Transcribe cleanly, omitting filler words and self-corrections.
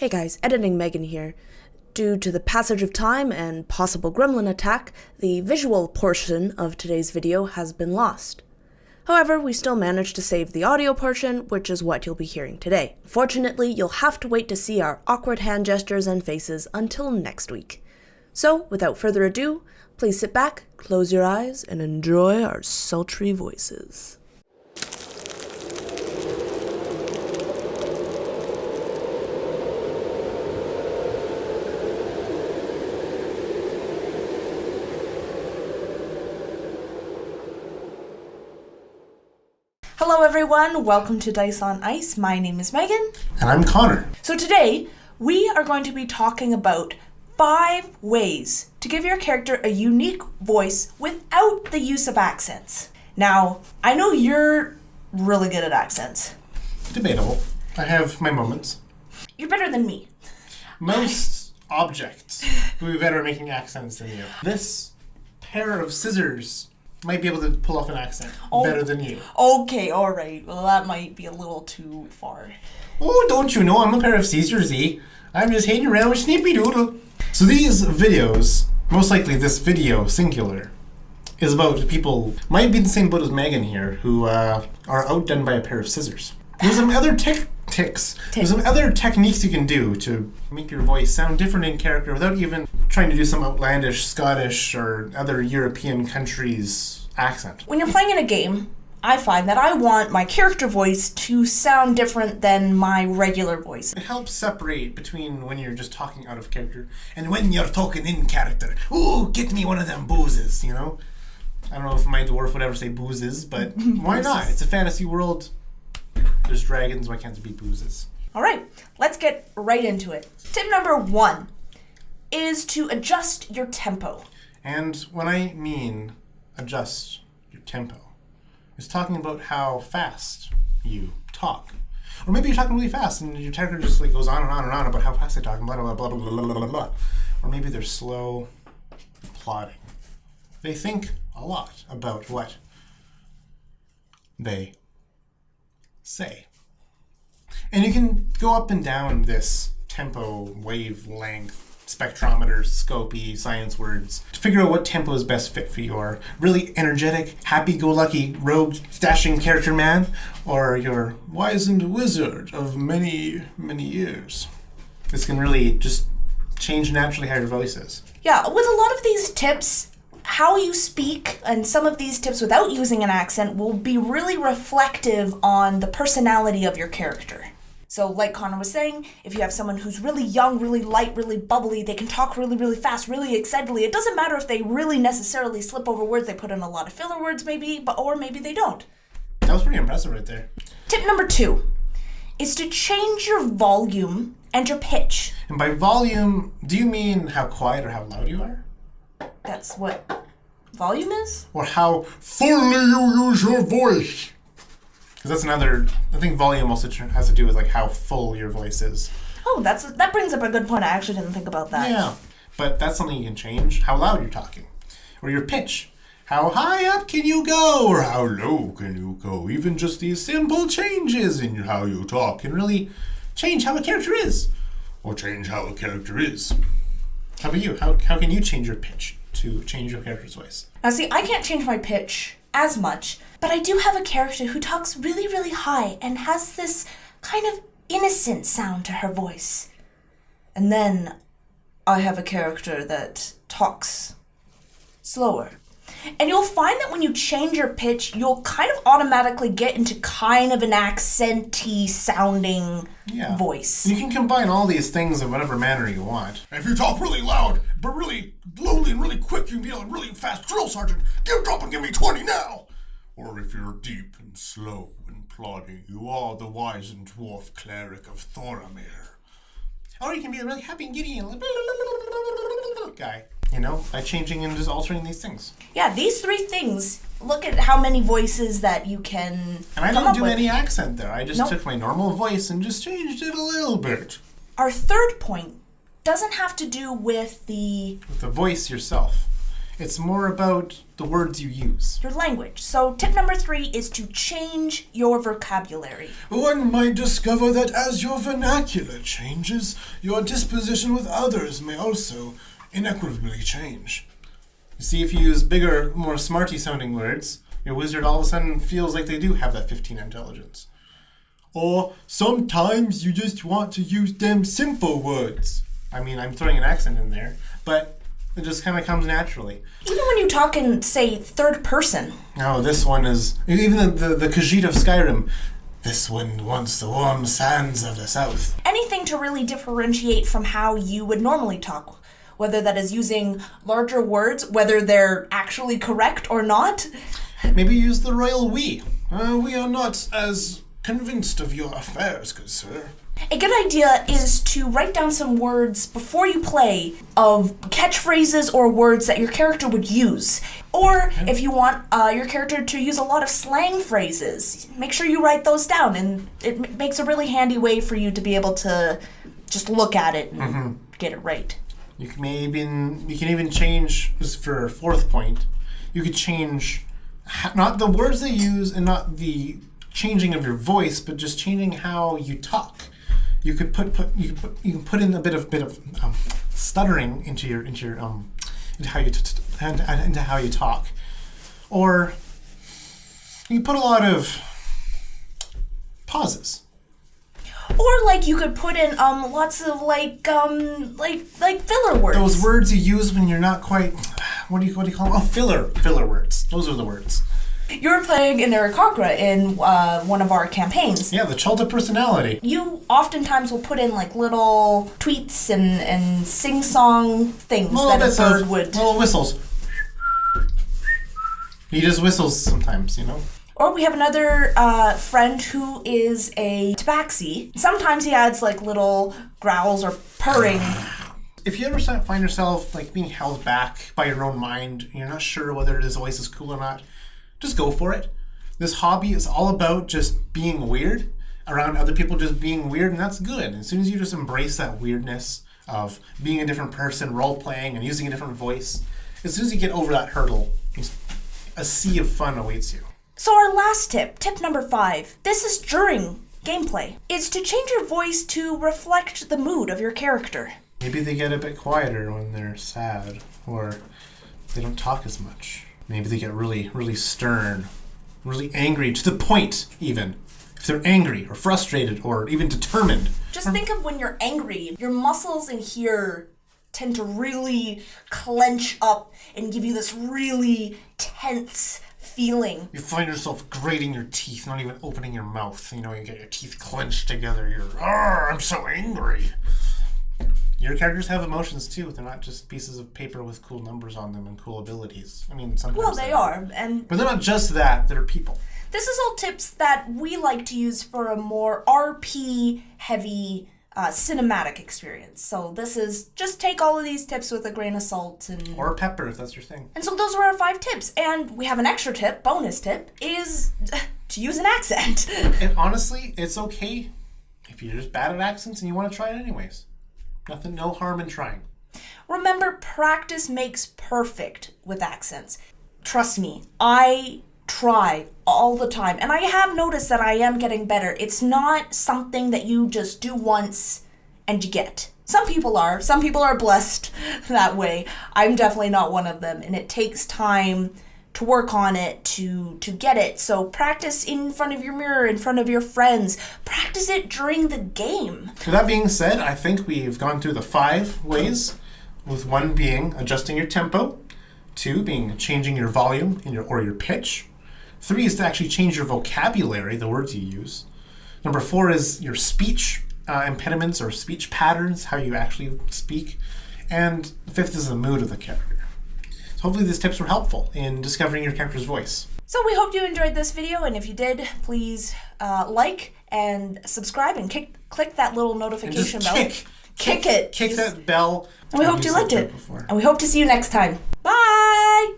Hey guys, Editing Megan here. Due to the passage of time and possible gremlin attack, the visual portion of today's video has been lost. However, we still managed to save the audio portion, which is what you'll be hearing today. Fortunately, you'll have to wait to see our awkward hand gestures and faces until next week. So, without further ado, please sit back, close your eyes, and enjoy our sultry voices. Hello everyone, welcome to Dice on Ice. My name is Megan. And I'm Connor. So today, we are going to be talking about 5 ways to give your character a unique voice without the use of accents. Now, I know you're really good at accents. Debatable. I have my moments. You're better than me. Most objects will be better at making accents than you. This pair of scissors might be able to pull off an accent better than you. Okay, alright. Well, that might be a little too far. Oh, don't you know I'm a pair of scissors, eh? I'm just hanging around with Snippy Doodle. So these videos, most likely this video, singular, is about people, might be in the same boat as Megan here, who are outdone by a pair of scissors. There's some other There's some other techniques you can do to make your voice sound different in character without even trying to do some outlandish Scottish or other European countries' accent. When you're playing in a game, I find that I want my character voice to sound different than my regular voice. It helps separate between when you're just talking out of character and when you're talking in character. Ooh, get me one of them boozes, you know? I don't know if my dwarf would ever say boozes, but why not? It's a fantasy world. There's dragons, why can't there be boozes? Alright, let's get right into it. Tip number 1 is to adjust your tempo. And when I mean adjust your tempo, it's talking about how fast you talk. Or maybe you're talking really fast and your character just like goes on and on and on about how fast they talk and blah blah blah blah blah blah blah blah. Or maybe they're slow plodding. They think a lot about what they say. And you can go up and down this tempo, wavelength, spectrometer, scopy, science words to figure out what tempo is best fit for your really energetic, happy-go-lucky, rogue, dashing character man, or your wizened wizard of many, many years. This can really just change naturally how your voice is. Yeah, with a lot of these tips, how you speak and some of these tips without using an accent will be really reflective on the personality of your character. So like Connor was saying, if you have someone who's really young, really light, really bubbly, they can talk really, really fast, really excitedly. It doesn't matter if they really necessarily slip over words, they put in a lot of filler words maybe, or maybe they don't. That was pretty impressive right there. Tip number 2 is to change your volume and your pitch. And by volume, do you mean how quiet or how loud you are? That's what volume is? Or how fully you use your voice. Because that's another, I think volume also has to do with like how full your voice is. Oh, that brings up a good point. I actually didn't think about that. Yeah, but that's something you can change. How loud you're talking. Or your pitch. How high up can you go? Or how low can you go? Even just these simple changes in how you talk can really change how a character is. Or change how a character is. How about you? How can you change your pitch to change your character's voice? Now see, I can't change my pitch as much, but I do have a character who talks really, really high and has this kind of innocent sound to her voice. And then I have a character that talks slower. And you'll find that when you change your pitch, you'll kind of automatically get into kind of an accent-y sounding voice. You can combine all these things in whatever manner you want. If you talk really loud, but really slowly and really quick, you can be a really fast drill sergeant. Give drop and give me 20 now! Or if you're deep and slow and plodding, you are the wizened dwarf cleric of Thoramir. Or you can be a really happy and giddy and guy. You know, by changing and just altering these things. Yeah, these 3 things. Look at how many voices that you can And I didn't do any accent there. I just took my normal voice and just changed it a little bit. Our third point doesn't have to do with the voice yourself. It's more about the words you use. Your language. So tip number 3 is to change your vocabulary. One might discover that as your vernacular changes, your disposition with others may also inequitably change. You see, if you use bigger, more smarty-sounding words, your wizard all of a sudden feels like they do have that 15 intelligence. Or sometimes you just want to use them simple words. I mean, I'm throwing an accent in there, but it just kind of comes naturally. Even when you talk in, say, third person. Oh, this one is... Even the Khajiit of Skyrim. This one wants the warm sands of the south. Anything to really differentiate from how you would normally talk. Whether that is using larger words, whether they're actually correct or not. Maybe use the royal we. We are not as convinced of your affairs, good sir. A good idea is to write down some words before you play of catchphrases or words that your character would use. Or if you want your character to use a lot of slang phrases, make sure you write those down, and it makes a really handy way for you to be able to just look at it and get it right. You can even change, this is for 4th point, you could change not the words they use and not the changing of your voice, but just changing how you talk. You could you can put in a bit of stuttering into how you talk, or you put a lot of pauses. Or like you could put in lots of like filler words. Those words you use when you're not quite. What do you call them? Oh, filler words. Those are the words. You're playing an Aarakocra in one of our campaigns. Yeah, the Chalta personality. You oftentimes will put in like little tweets and sing-song things that a bird would... Little whistles. He just whistles sometimes, you know? Or we have another friend who is a tabaxi. Sometimes he adds like little growls or purring. If you ever find yourself like being held back by your own mind, and you're not sure whether this voice is cool or not, just go for it. This hobby is all about just being weird around other people, just being weird, and that's good. As soon as you just embrace that weirdness of being a different person, role-playing, and using a different voice, as soon as you get over that hurdle, a sea of fun awaits you. So our last tip number 5, this is during gameplay, is to change your voice to reflect the mood of your character. Maybe they get a bit quieter when they're sad, or they don't talk as much. Maybe they get really, really stern, really angry, to the point, even. If they're angry, or frustrated, or even determined. Just think of when you're angry, your muscles in here tend to really clench up and give you this really tense feeling. You find yourself grating your teeth, not even opening your mouth. You know, you get your teeth clenched together. You're, I'm so angry. Your characters have emotions too. They're not just pieces of paper with cool numbers on them and cool abilities. I mean, sometimes well, they are, but they're not just that. They're people. This is all tips that we like to use for a more RP-heavy cinematic experience. So this is just take all of these tips with a grain of salt and or pepper if that's your thing. And so those were our 5 tips, and we have an extra tip, bonus tip, is to use an accent. And honestly, it's okay if you're just bad at accents and you want to try it anyways. Nothing, no harm in trying. Remember, practice makes perfect with accents. Trust me, I try all the time, and I have noticed that I am getting better. It's not something that you just do once and you get. Some people are blessed that way. I'm definitely not one of them, and it takes time to work on it, to get it. So practice in front of your mirror, in front of your friends. Practice it during the game. With that being said, I think we've gone through the 5 ways, with 1 being adjusting your tempo, 2 being changing your volume or your pitch, 3 is to actually change your vocabulary, the words you use. Number 4 is your speech impediments or speech patterns, how you actually speak. And 5th is the mood of the character. So hopefully these tips were helpful in discovering your character's voice. So we hope you enjoyed this video, and if you did, please like and subscribe and click that little notification bell. Kick it. Kick that bell. And we hope you liked it. And we hope to see you next time. Bye!